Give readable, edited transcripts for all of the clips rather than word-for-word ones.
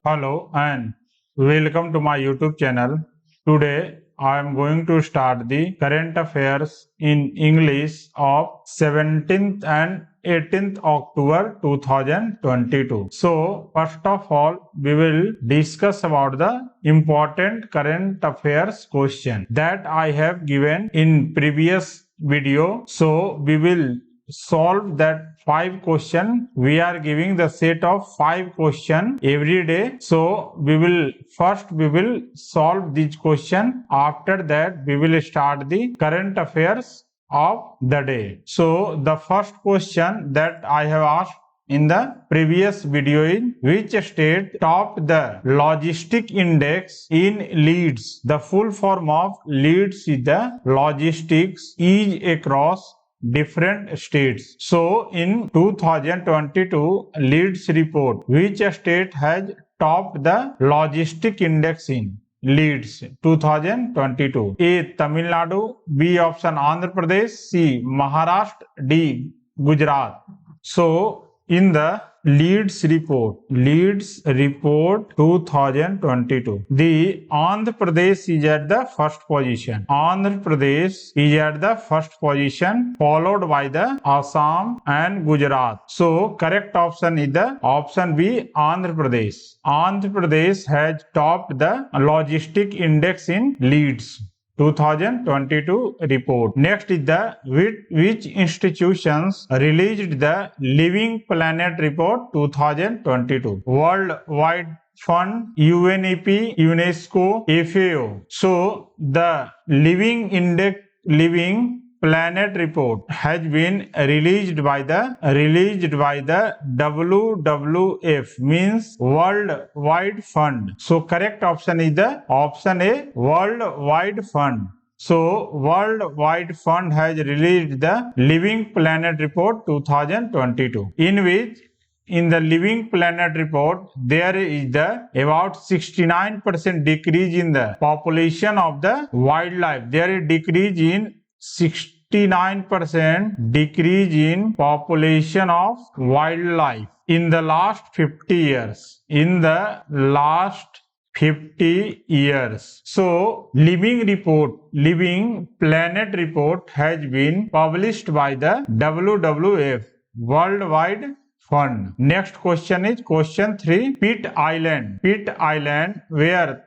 Hello and welcome to my YouTube channel. Today I am going to start the current affairs in English of 17th and 18th October 2022. So first of all we will discuss about the important current affairs question that I have given in previous video. So we will solve that 5 question. We are giving the set of 5 question every day. So we will solve this question. After that we will start the current affairs of the day. So the first question that I have asked in the previous video in which state topped the logistic index in Leeds. The full form of Leeds is the logistics is across different states. So in 2022 Leeds report, which state has topped the logistic index in Leeds 2022? A. Tamil Nadu, B option Andhra Pradesh, C Maharashtra, D Gujarat. So in the Leeds report 2022, the Andhra Pradesh is at the first position. Andhra Pradesh is at the first position, followed by the Assam and Gujarat. So correct option is the option B, Andhra Pradesh. Andhra Pradesh has topped the logistic index in Leeds 2022 report. Next is the which institutions released the Living Planet report 2022? World Wide Fund, UNEP, UNESCO, FAO. So the Living Planet report has been released by the WWF, means World Wide Fund. So correct option is the option A, World Wide Fund. So World Wide Fund has released the Living Planet report 2022, in which in the Living Planet report there is the about 69% decrease in the population of the wildlife. There is decrease in 69% decrease in population of wildlife in the last 50 years. In the last 50 years. So Living Planet report has been published by the WWF, World Wide Fund. Next question is question 3. Pitt Island, where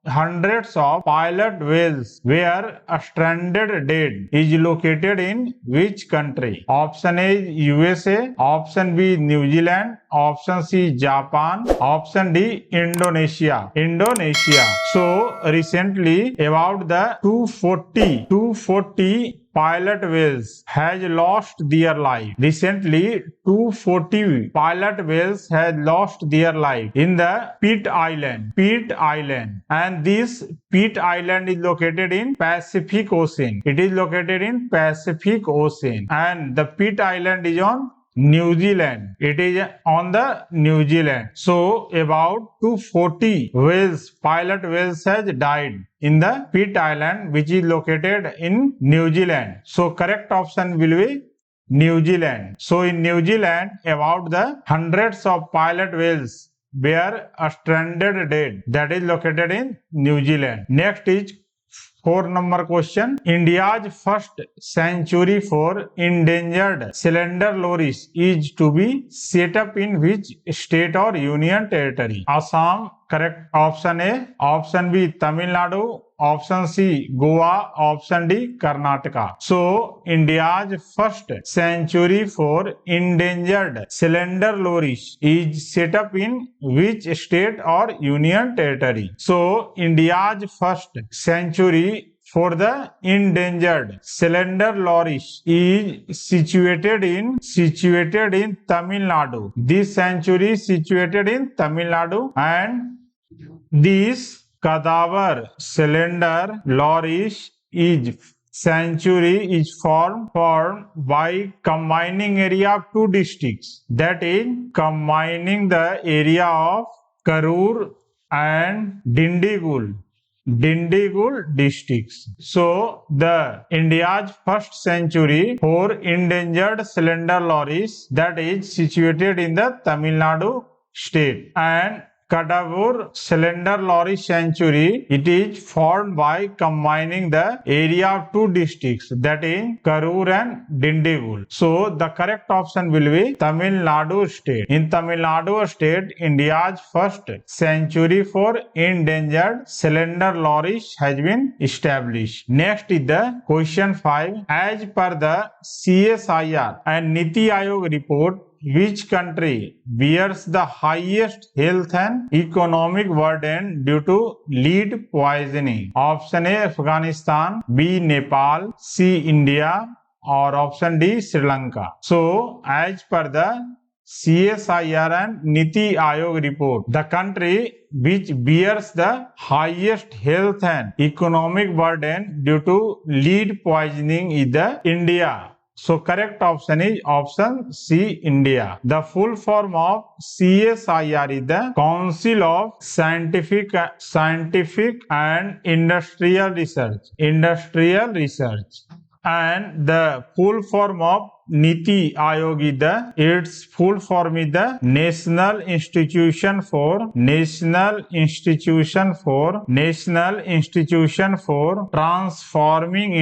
hundreds of pilot whales were stranded dead, is located in which country? Option A USA, option B New Zealand, option C Japan, option D Indonesia. So recently about the 240 pilot whales has lost their life. Recently 240 pilot whales has lost their life in the Pitt Island. And this Pitt Island is located in Pacific Ocean. It is located in Pacific Ocean, and the Pitt Island is on New Zealand. It is on the New Zealand. So about 240 pilot whales has died in the Pitt Island, which is located in New Zealand. So correct option will be New Zealand. So in New Zealand about the hundreds of pilot whales were stranded dead, that is located in New Zealand. Next is 4 number question. India's first sanctuary for endangered slender loris is to be set up in which state or union territory? Assam, correct option A. Option B Tamil Nadu, option C Goa, option D Karnataka. So India's first sanctuary for endangered slender loris is set up in which state or union territory? So India's first sanctuary for the endangered slender loris is situated in Tamil Nadu. This sanctuary is situated in Tamil Nadu, and this cadaver slender loris sanctuary is formed by combining area of 2 districts, that is combining the area of Karur and Dindigul districts. So the India's first sanctuary for endangered slender loris that is situated in the Tamil Nadu state, and Kadavur cylinder lorry sanctuary. It is formed by combining the area of two districts, that is Karur and Dindigul. So the correct option will be Tamil Nadu state. In Tamil Nadu state, India's first sanctuary for endangered cylinder lorries has been established. Next is the question 5. As per the CSIR and Niti Aayog report, which country bears the highest health and economic burden due to lead poisoning? Option A Afghanistan, B Nepal, C India, or option D Sri Lanka. So as per the CSIR and Niti Aayog report, the country which bears the highest health and economic burden due to lead poisoning is the India. So correct option is option C, India. The full form of CSIR is the Council of Scientific and Industrial Research. And the full form of Niti Aayog is its full form is the National Institution for Transforming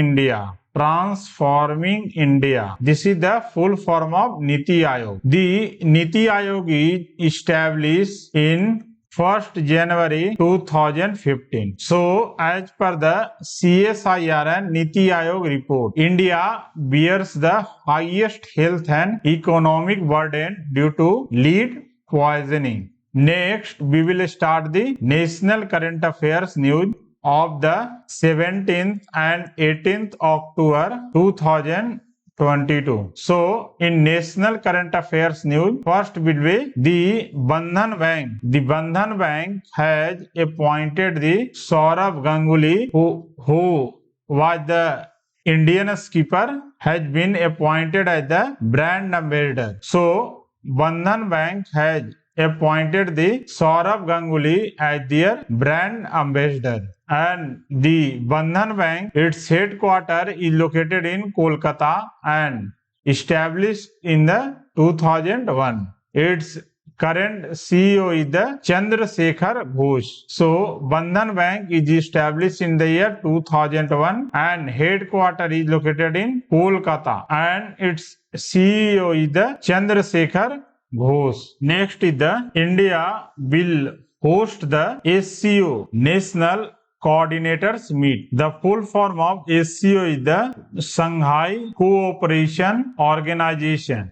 India. This is the full form of Niti Aayog. The Niti Aayog is established in 1st January 2015. So, as per the CSIR and Niti Aayog report, India bears the highest health and economic burden due to lead poisoning. Next, we will start the national current affairs news of the 17th and 18th October 2022. So, in national current affairs news, first will be the Bandhan Bank. The Bandhan Bank has appointed the Saurabh Ganguly, who was the Indian skipper, has been appointed as the brand ambassador. So, Bandhan Bank has appointed the Saurabh Ganguly as their brand ambassador. And the Bandhan Bank, its headquarters is located in Kolkata and established in the 2001. Its current CEO is the Chandrasekhar Ghosh. So, Bandhan Bank is established in the year 2001 and headquarters is located in Kolkata and its CEO is the Chandrasekhar Ghosh. Next is the India will host the SCO National Coordinators Meet. The full form of SCO is the Shanghai Cooperation Organization.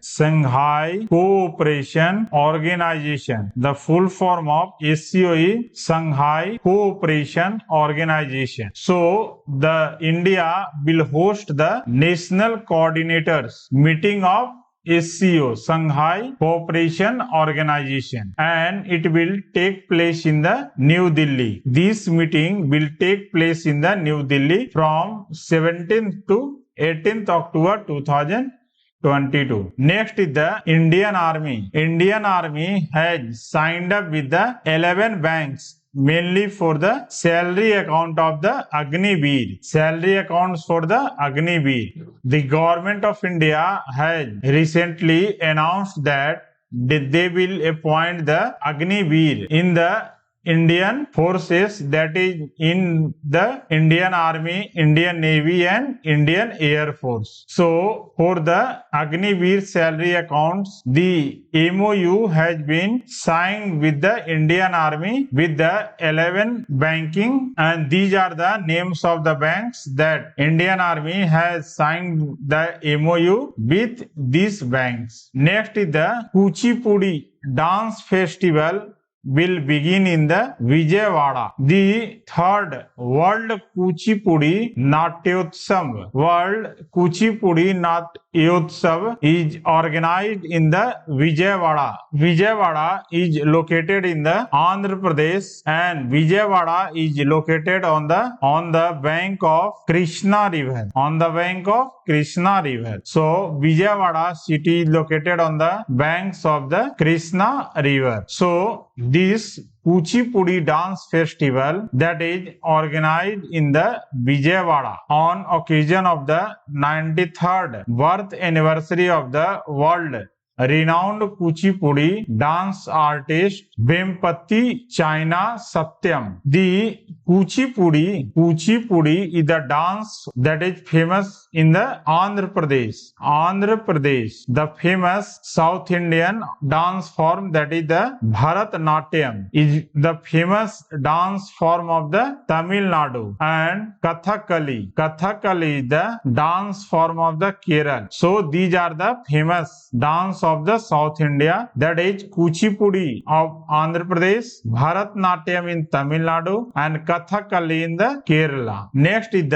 The full form of SCO is Shanghai Cooperation Organization. So, the India will host the National Coordinators Meeting of SCO, Shanghai Cooperation Organization, and it will take place in the New Delhi. This meeting will take place in the New Delhi from 17th to 18th October 2022. Next is the Indian Army. Indian Army has signed up with the 11 banks, mainly for the salary account of the Agniveer. Salary accounts for the Agniveer. The government of India has recently announced that they will appoint the Agniveer in the Indian forces, that is in the Indian Army, Indian Navy and Indian Air Force. So, for the Agniveer salary accounts, the MOU has been signed with the Indian Army with the 11 banking, and these are the names of the banks that Indian Army has signed the MOU with these banks. Next is the Kuchipudi Dance Festival will begin in the Vijayawada. The third World Kuchipudi Natyotsav is organized in the Vijayawada. Vijayawada is located in the Andhra Pradesh, and Vijayawada is located on the bank of Krishna River. So Vijayawada city is located on the banks of the Krishna River. So this Kuchipudi Dance Festival that is organized in the Vijayawada on occasion of the 93rd birth anniversary of the world renowned Kuchipudi dance artist Vempati China Satyam. The Kuchipudi is the dance that is famous in the Andhra Pradesh. Andhra Pradesh, the famous South Indian dance form that is the Bharatnatyam is the famous dance form of the Tamil Nadu, and Kathakali is the dance form of the Kerala. So these are the famous dance of the South India, that is Kuchipudi of Andhra Pradesh, Bharatnatyam in Tamil Nadu, and Kathakali in the Kerala. Next is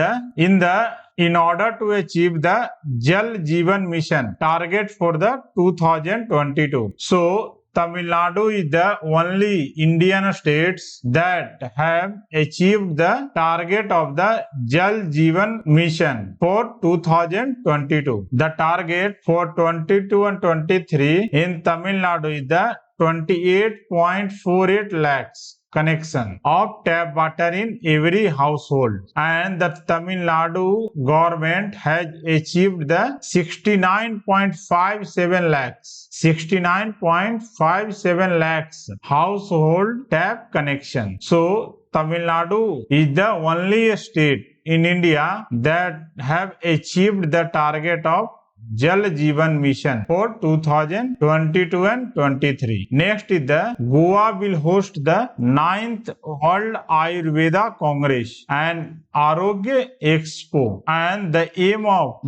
in order to achieve the Jal Jeevan Mission target for the 2022. So Tamil Nadu is the only Indian states that have achieved the target of the Jal Jeevan Mission for 2022. The target for 22 and 23 in Tamil Nadu is the 28.48 lakhs connection of tap water in every household, and the Tamil Nadu government has achieved the 69.57 lakhs household tap connection. So Tamil Nadu is the only state in India that have achieved the target of Jal Jeevan Mission for 2022 and 23. Next is the Goa will host the 9th World Ayurveda Congress and Arogya Expo, and the aim of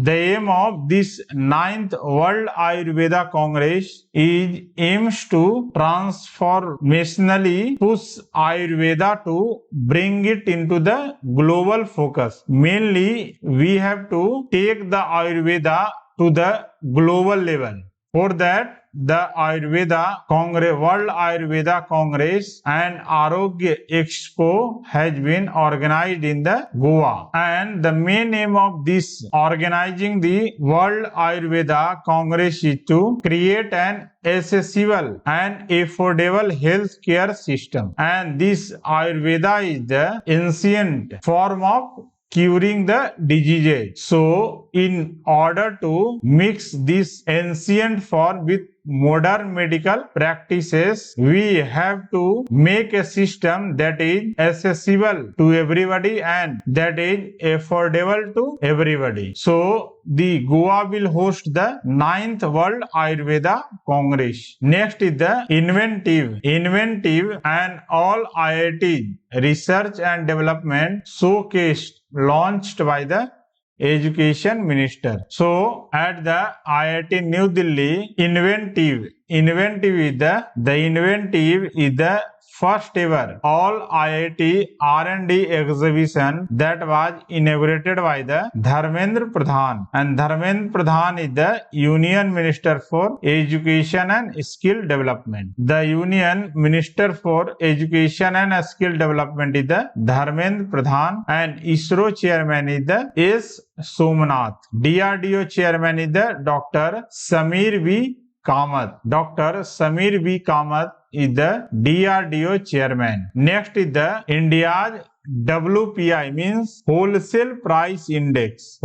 this 9th World Ayurveda Congress aims to transformationally push Ayurveda to bring it into the global focus. Mainly, we have to take the Ayurveda to the global level. For that, the World Ayurveda Congress and Arogya Expo has been organized in the Goa. And the main aim of this organizing the World Ayurveda Congress is to create an accessible and affordable healthcare system. And this Ayurveda is the ancient form of curing the diseases. So, in order to mix this ancient form with modern medical practices, we have to make a system that is accessible to everybody and that is affordable to everybody. So, the Goa will host the 9th World Ayurveda Congress. Next is the inventive and all IIT research and development showcased launched by the Education Minister. So at the IIT New Delhi, inventive is the first ever all IIT R&D exhibition that was inaugurated by the Dharmendra Pradhan, and Dharmendra Pradhan is the Union Minister for Education and Skill Development. The Union Minister for Education and Skill Development is the Dharmendra Pradhan, and ISRO Chairman is the S. Somnath. DRDO Chairman is the Dr. Samir V. Kamath. Dr. Samir V. Kamath is the DRDO chairman. Next is the India's WPI, means Wholesale Price Index.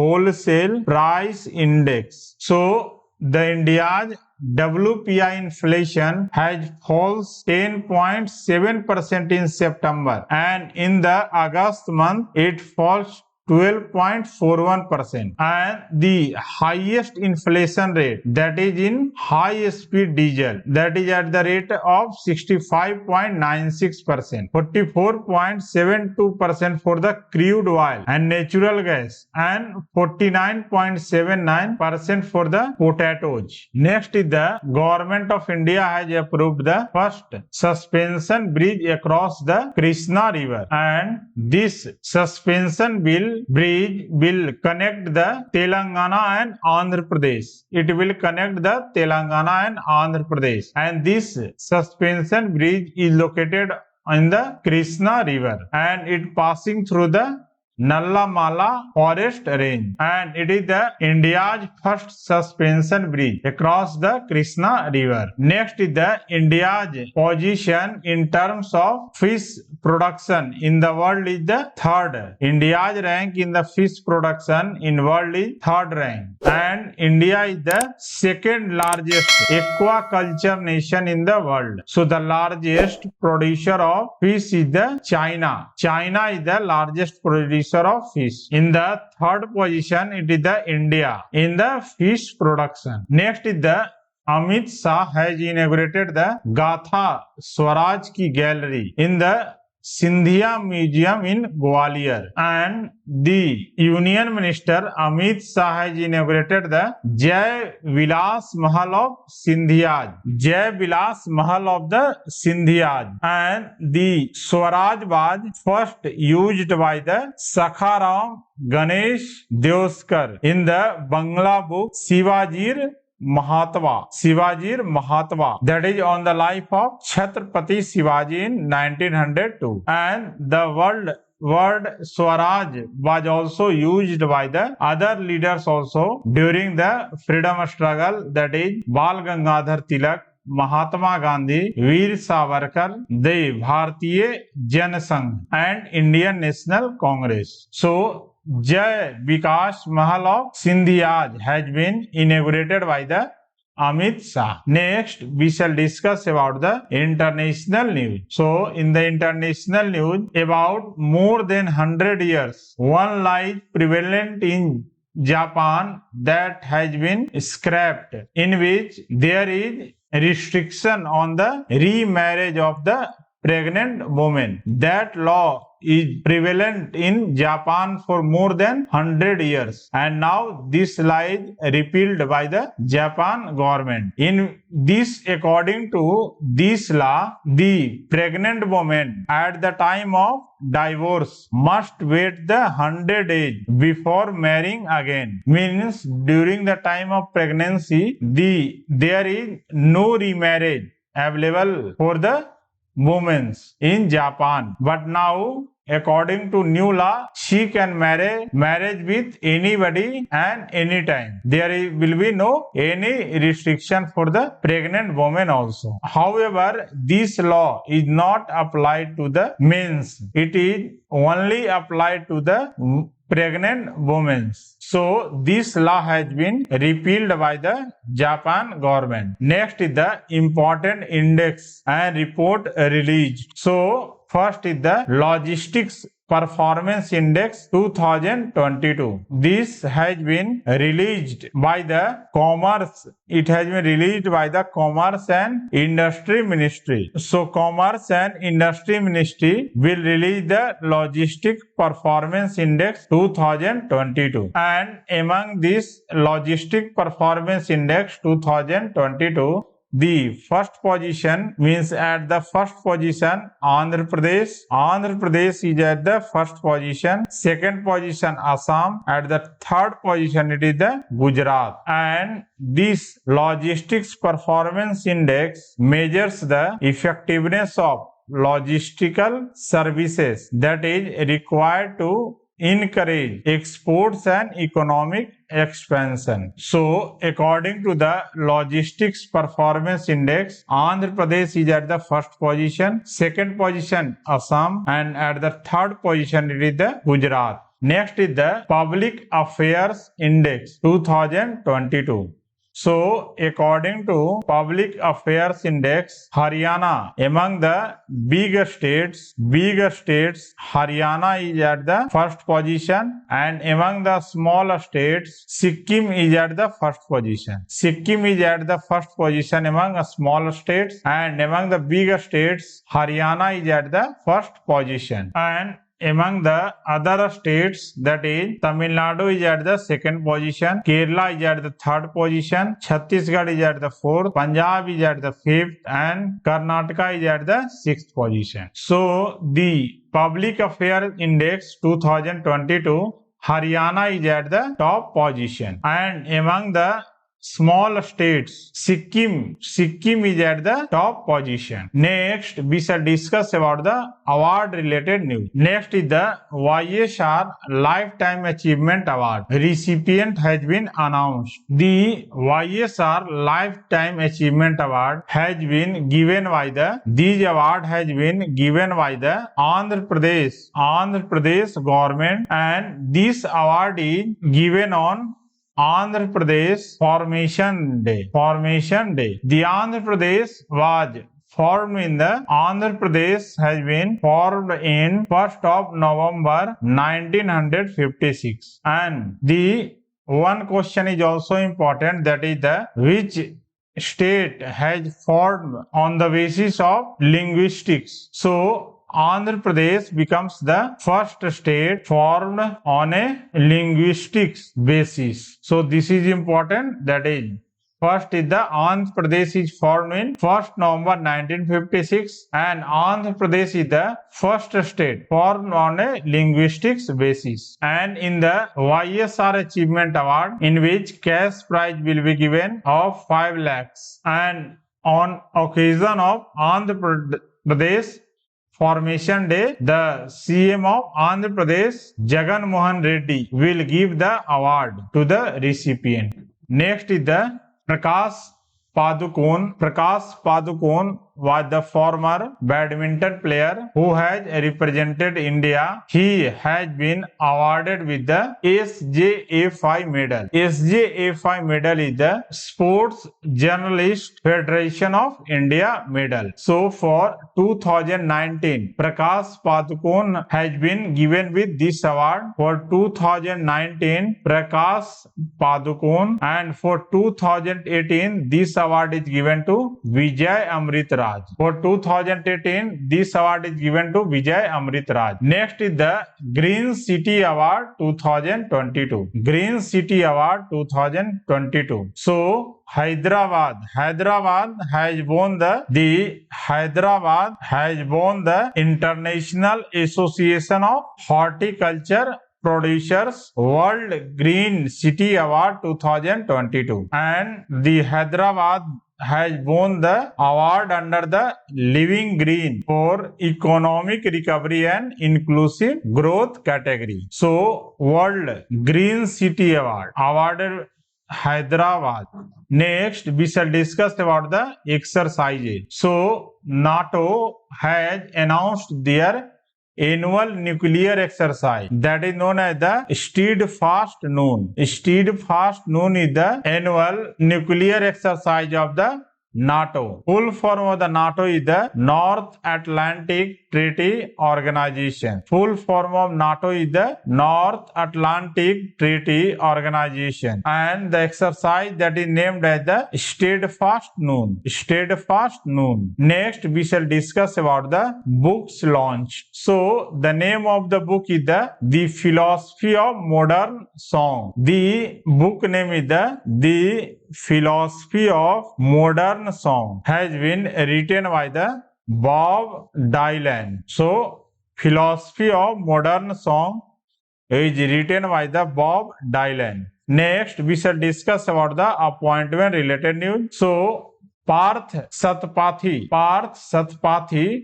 So the India's WPI inflation has fallen 10.7% in September, and in the August month it falls 12.41%, and the highest inflation rate, that is in high speed diesel, that is at the rate of 65.96%, 44.72% for the crude oil and natural gas, and 49.79% for the potatoes. Next is the Government of India has approved the first suspension bridge across the Krishna River, and this suspension bridge will connect the Telangana and Andhra Pradesh. It will connect the Telangana and Andhra Pradesh, and this suspension bridge is located in the Krishna River, and it passing through the Nallamala Forest Range, and it is the India's first suspension bridge across the Krishna River. Next is the India's position in terms of fish production in the world is the third. India's rank in the fish production in world is third rank, and India is the second largest aquaculture nation in the world. So the largest producer of fish is the China. China is the largest producer of fish. In the third position, it is the India in the fish production. Next is the Amit Shah has inaugurated the Gatha Swaraj ki gallery in the Sindhia Museum in Gwalior, and the Union Minister Amit Shah has inaugurated the Jai Vilas Mahal of Sindhiyaj. Jai Vilas Mahal of the Sindhiyaj, and the Swaraj was first used by the Sakharam Ganesh Deoskar in the Bangla book Shivajir Mahatma, that is on the life of Chhatrapati Shivaji in 1902, and the word Swaraj was also used by the other leaders also during the freedom struggle, that is Bal Gangadhar Tilak, Mahatma Gandhi, Veer Savarkar, the Bharatiya Jana Sangh, and Indian National Congress. So Jai Vikas Mahal of Sindhiyaj has been inaugurated by the Amit Shah. Next, we shall discuss about the international news. So, in the international news, about more than 100 years, one lies prevalent in Japan that has been scrapped, in which there is restriction on the remarriage of the pregnant women. That law is prevalent in Japan for more than 100 years, and now this law is repealed by the Japan government. In this, according to this law, the pregnant woman at the time of divorce must wait the 100 days before marrying again. Means during the time of pregnancy, there is no remarriage available for the women in Japan. But now, according to new law, she can marriage with anybody and anytime. There will be no any restriction for the pregnant woman also. However, this law is not applied to the men. It is only applied to the pregnant women. So this law has been repealed by the Japan government. Next is the important index and report released. So first is the Logistics Performance Index 2022. This has been released by the Commerce. It has been released by the Commerce and Industry Ministry. So Commerce and Industry Ministry will release the Logistic Performance Index 2022. And among this Logistic Performance Index 2022, the first position means at the first position Andhra Pradesh. Andhra Pradesh is at the first position. Second position Assam. At the third position it is the Gujarat. And this Logistics Performance Index measures the effectiveness of logistical services that is required to encourage exports and economic expansion. So, according to the Logistics Performance Index, Andhra Pradesh is at the first position, second position Assam, and at the third position it is the Gujarat. Next is the Public Affairs Index 2022. So, according to Public Affairs Index, Haryana, among the bigger states, Haryana is at the first position, and among the smaller states, Sikkim is at the first position. Sikkim is at the first position among smaller states, and among the bigger states, Haryana is at the first position. And among the other states, that is Tamil Nadu is at the second position, Kerala is at the third position, Chhattisgarh is at the fourth, Punjab is at the fifth, and Karnataka is at the sixth position. So the Public Affairs Index 2022, Haryana is at the top position, and among the small states. Sikkim is at the top position. Next, we shall discuss about the award related news. Next is the YSR Lifetime Achievement Award. Recipient has been announced. The YSR Lifetime Achievement Award has been given by the Andhra Pradesh government, and this award is given on Andhra Pradesh Formation Day. The Andhra Pradesh was formed in the Andhra Pradesh has been formed in 1st of November 1956. And the one question is also important, that is the which state has formed on the basis of linguistics. So Andhra Pradesh becomes the first state formed on a linguistics basis. So this is important, that is first is the Andhra Pradesh is formed in 1st November 1956, and Andhra Pradesh is the first state formed on a linguistics basis. And in the YSR Achievement Award, in which cash prize will be given of 5 lakhs, and on occasion of Andhra Pradesh Formation Day, the CM of Andhra Pradesh, Jagan Mohan Reddy, will give the award to the recipient. Next is the Prakash Padukone. Prakash Padukone was the former badminton player who has represented India. He has been awarded with the SJA5 medal. SJA5 medal is the Sports Journalist Federation of India medal. So for 2019, Prakash Padukone has been given with this award. For 2019, Prakash Padukone, and for 2018, this award is given to Vijay Amrit Raj. For 2018, this award is given to Vijay Amrit Raj. Next is the Green City Award 2022. Green City Award 2022. So Hyderabad has won the International Association of Horticulture Producers World Green City Award 2022, and the Hyderabad has won the award under the Living Green for Economic Recovery and Inclusive Growth category. So World Green City Award awarded Hyderabad. Next, we shall discuss about the exercises. So NATO has announced their annual nuclear exercise, that is known as the Steadfast Noon. Steadfast Noon is the annual nuclear exercise of the NATO. Full form of the NATO is the North Atlantic Treaty Organization. Full form of NATO is the North Atlantic Treaty Organization, and the exercise that is named as the Steadfast Noon. Steadfast Noon. Next, we shall discuss about the books launched. So the name of the book is The Philosophy of Modern Song. The book name is The Philosophy of Modern Song, has been written by the Bob Dylan. So Philosophy of Modern Song is written by the Bob Dylan. Next, we shall discuss about the appointment related news. So Parth Satpathy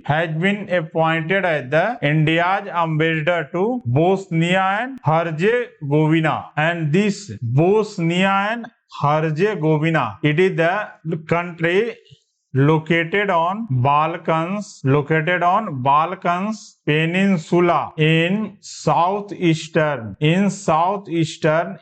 has been appointed as the India's ambassador to Bosnia and Herzegovina. And this Bosnia and Herzegovina, it is the country located on Balkans Peninsula in southeastern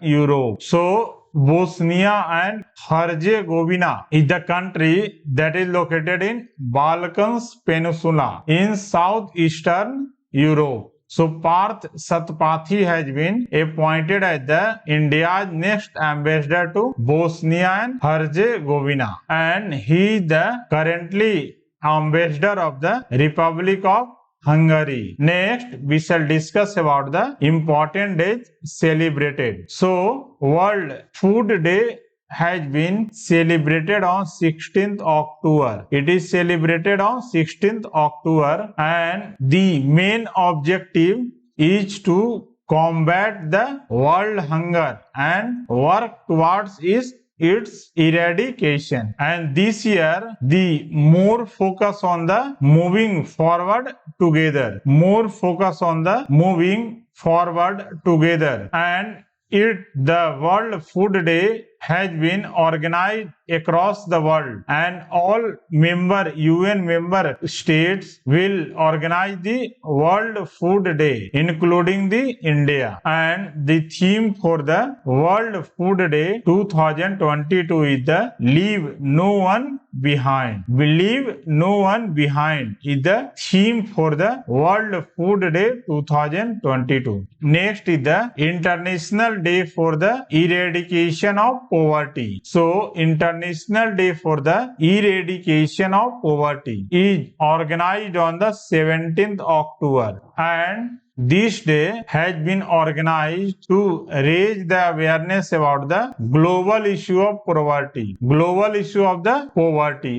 Europe. So Bosnia and Herzegovina is the country that is located in Balkans Peninsula in southeastern Europe. So Parth Satpathy has been appointed as the India's next ambassador to Bosnia and Herzegovina, and he is the currently ambassador of the Republic of Hungary. Next, we shall discuss about the important days celebrated. So World Food Day has been celebrated on 16th October. It is celebrated on 16th October, and the main objective is to combat the world hunger and work towards its its eradication. And this year, the more focus on the moving forward together, more focus on the moving forward together. And the World Food Day has been organized across the world, and all UN member states will organize the World Food Day, including the India. And the theme for the World Food Day 2022 is the Leave No One Behind. Leave No One Behind is the theme for the World Food Day 2022. Next is the International Day for the Eradication of Poverty. So, International Day for the Eradication of Poverty is organized on the 17th October, and this day has been organized to raise the awareness about the global issue of poverty,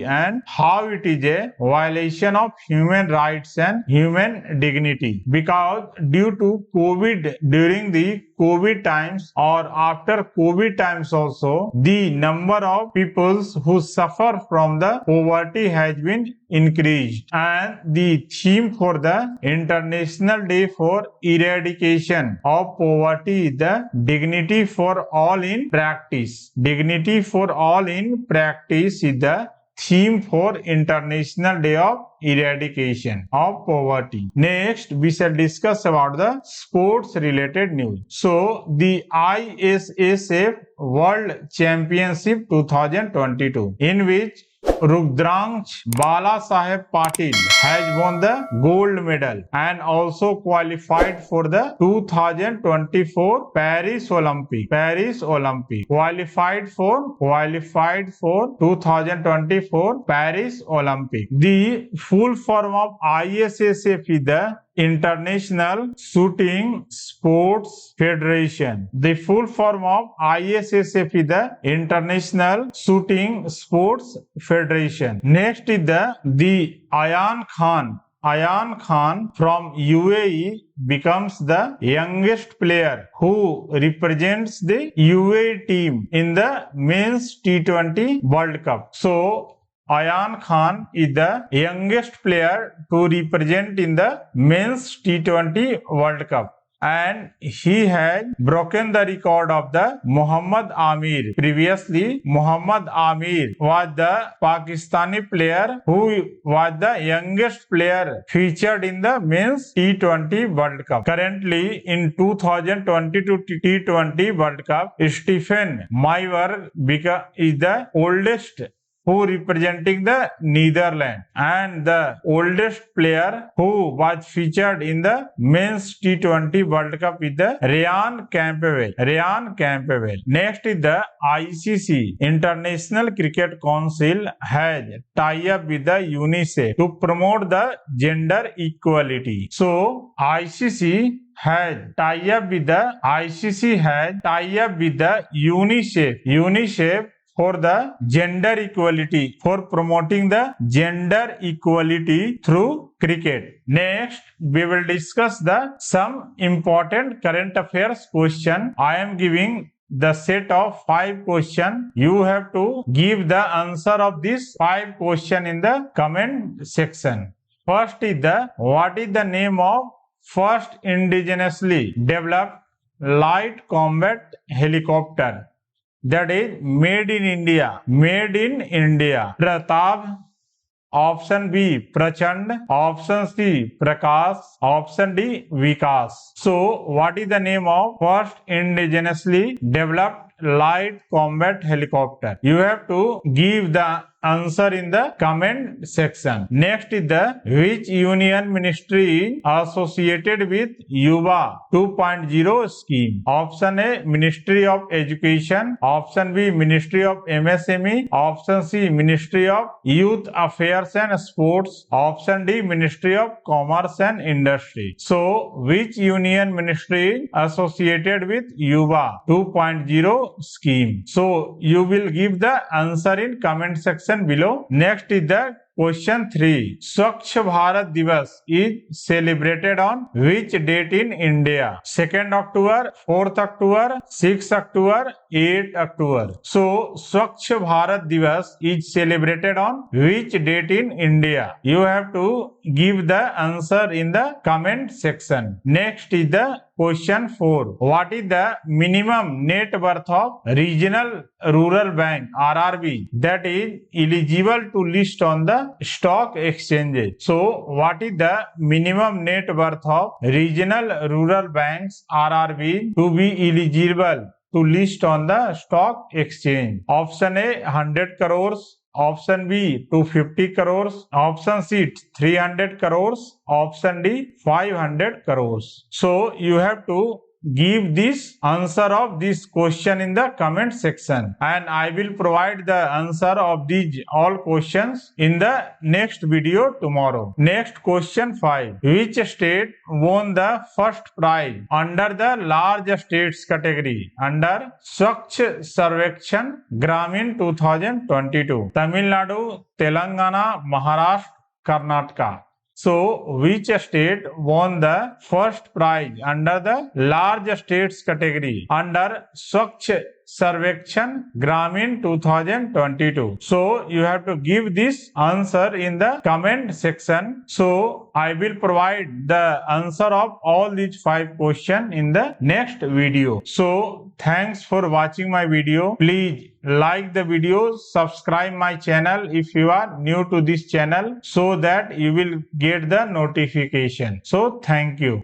and how it is a violation of human rights and human dignity. Because due to COVID, during the COVID times or after COVID times also, the number of people who suffer from the poverty has been increased. And the theme for the International Day for Eradication of Poverty is the Dignity for All in Practice. Dignity for All in Practice is the theme for International Day of Eradication of Poverty. Next, we shall discuss about the sports related news. So, the ISSF World Championship 2022, in which Rudraksh Balasaheb Patil has won the gold medal and also qualified for the 2024 Paris Olympic. Qualified for 2024 Paris Olympic. The full form of ISSF is the International Shooting Sports Federation. The full form of ISSF is the International Shooting Sports Federation. Next is the Ayan Khan. Ayan Khan from UAE becomes the youngest player who represents the UAE team in the men's T20 World Cup. So, Ayan Khan is the youngest player to represent in the men's T20 World Cup, and he has broken the record of the Muhammad Amir. Previously, Muhammad Amir was the Pakistani player who was the youngest player featured in the men's T20 World Cup. Currently, in 2022 T20 World Cup, Stephen Myberg is the oldest who representing the Netherlands, and the oldest player who was featured in the men's T20 World Cup is the Ryan Campbell. Next is the ICC, International Cricket Council, has tied up with the UNICEF to promote the gender equality. So, ICC has tied up with the UNICEF for the gender equality, for promoting the gender equality through cricket. Next, we will discuss some important current affairs question. I am giving the set of 5 questions. You have to give the answer of this 5 questions in the comment section. First is what is the name of first indigenously developed light combat helicopter? That is made in India. Pratap. Option B, Prachand. Option C, Prakash. Option D, Vikas. So, what is the name of first indigenously developed light combat helicopter? You have to give the answer in the comment section. Next is which union ministry is associated with Yuva 2.0 scheme? Option A, Ministry of Education. Option B, Ministry of MSME. Option C, Ministry of Youth Affairs and Sports. Option D, Ministry of Commerce and Industry. So, which union ministry is associated with Yuva 2.0 scheme? So, you will give the answer in comment section below. Next is the question 3. Swachh Bharat Divas is celebrated on which date in India? 2nd October, 4th October, 6th October, 8th October. So Swachh Bharat Divas is celebrated on which date in India? You have to give the answer in the comment section. Next is the question 4. What is the minimum net worth of Regional Rural Bank (RRB) that is eligible to list on the stock exchanges? So, what is the minimum net worth of Regional Rural Banks (RRB) to be eligible to list on the stock exchange? Option A 100 crores. Option B 250 crores. Option C 300 crores. Option D 500 crores. So you have to give this answer of this question in the comment section, and I will provide the answer of these all questions in the next video tomorrow. Next, question 5. Which state won the first prize under the large states category under Swachh Sarvekshan Gramin 2022? Tamil Nadu, Telangana, Maharashtra, Karnataka. So, which state won the first prize under the large states category under Swachh Sarvekshan Gramin 2022? So, you have to give this answer in the comment section. So, I will provide the answer of all these 5 questions in the next video. So, thanks for watching my video. Please like the video, subscribe my channel if you are new to this channel, so that you will get the notification. So, thank you.